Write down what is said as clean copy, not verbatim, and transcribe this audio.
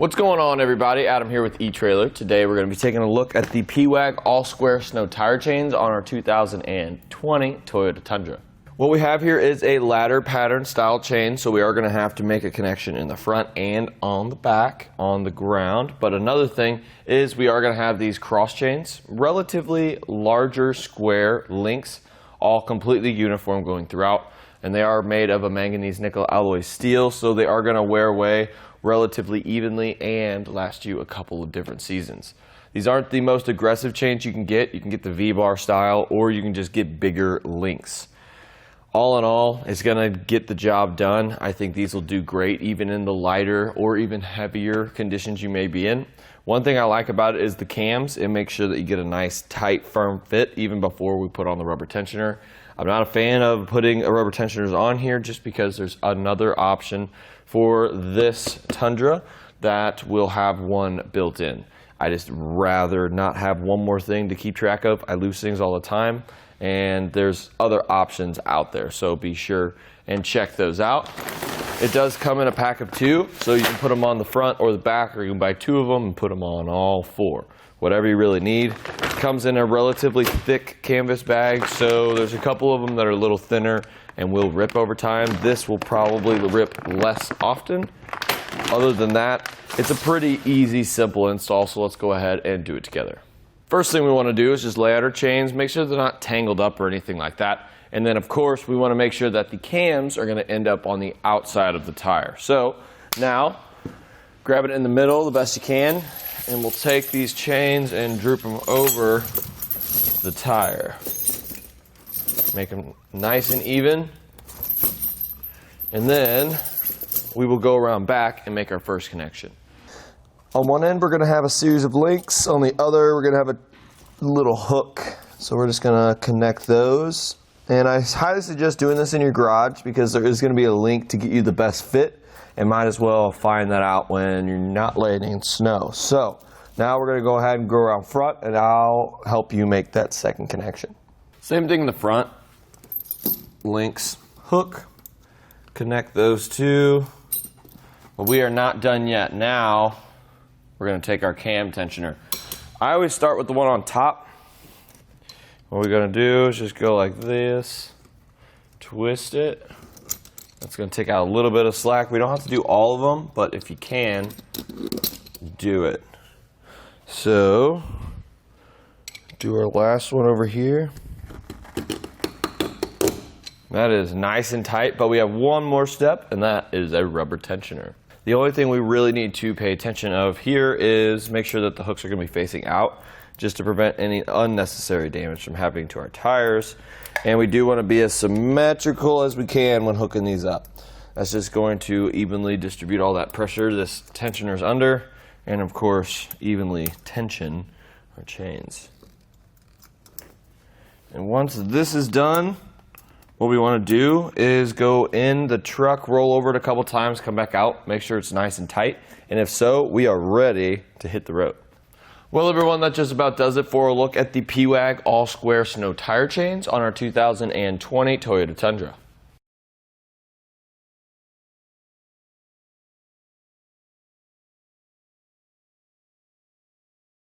What's going on, everybody? Adam here with eTrailer. Today we're going to be taking a look at the Pewag all-square snow tire chains on our 2020 Toyota Tundra. What we have here is a ladder pattern style chain, so we are going to have to make a connection in the front and on the back on the ground. But another thing is we are going to have these cross chains, relatively larger square links, all completely uniform going throughout. And they are made of a manganese nickel alloy steel, so they are going to wear away relatively evenly and last you a couple of different seasons. These aren't the most aggressive chains you can get. You can get the V-bar style, or you can just get bigger links. All in all, it's going to get the job done. I think these will do great even in the lighter or even heavier conditions you may be in. One thing I like about it is the cams. It makes sure that you get a nice, tight, firm fit even before we put on the rubber tensioner. I'm not a fan of putting rubber tensioners on here just because there's another option for this Tundra that will have one built in. I just rather not have one more thing to keep track of. I lose things all the time, and there's other options out there, so be sure and check those out. It does come in a pack of 2, so you can put them on the front or the back, or you can buy 2 of them and put them on all 4. Whatever you really need. It comes in a relatively thick canvas bag, so there's a couple of them that are a little thinner and will rip over time. This will probably rip less often. Other than that, it's a pretty easy, simple install, so let's go ahead and do it together. First thing we want to do is just lay out our chains, make sure they're not tangled up or anything like that. And then, of course, we want to make sure that the cams are going to end up on the outside of the tire. So now, grab it in the middle the best you can, and we'll take these chains and droop them over the tire. Make them nice and even. And then we will go around back and make our first connection. On one end, we're going to have a series of links. On the other, we're going to have a little hook. So we're just going to connect those. And I highly suggest doing this in your garage because there is going to be a link to get you the best fit. And might as well find that out when you're not laying in snow. So now we're going to go ahead and go around front, and I'll help you make that second connection. Same thing in the front. Links, hook, connect those two. But we are not done yet. Now we're going to take our cam tensioner. I always start with the one on top. What we're going to do is just go like this, twist it. That's going to take out a little bit of slack. We don't have to do all of them, but if you can, do it. So, do our last one over here. That is nice and tight, but we have one more step, and that is a rubber tensioner. The only thing we really need to pay attention of here is make sure that the hooks are going to be facing out, just to prevent any unnecessary damage from happening to our tires. And we do want to be as symmetrical as we can when hooking these up. That's just going to evenly distribute all that pressure this tensioner is under, and of course evenly tension our chains. And once this is done, what we want to do is go in the truck, roll over it a couple times, come back out, make sure it's nice and tight, and if so, we are ready to hit the road. Well, everyone, that just about does it for a look at the Pewag all-square snow tire chains on our 2020 Toyota Tundra.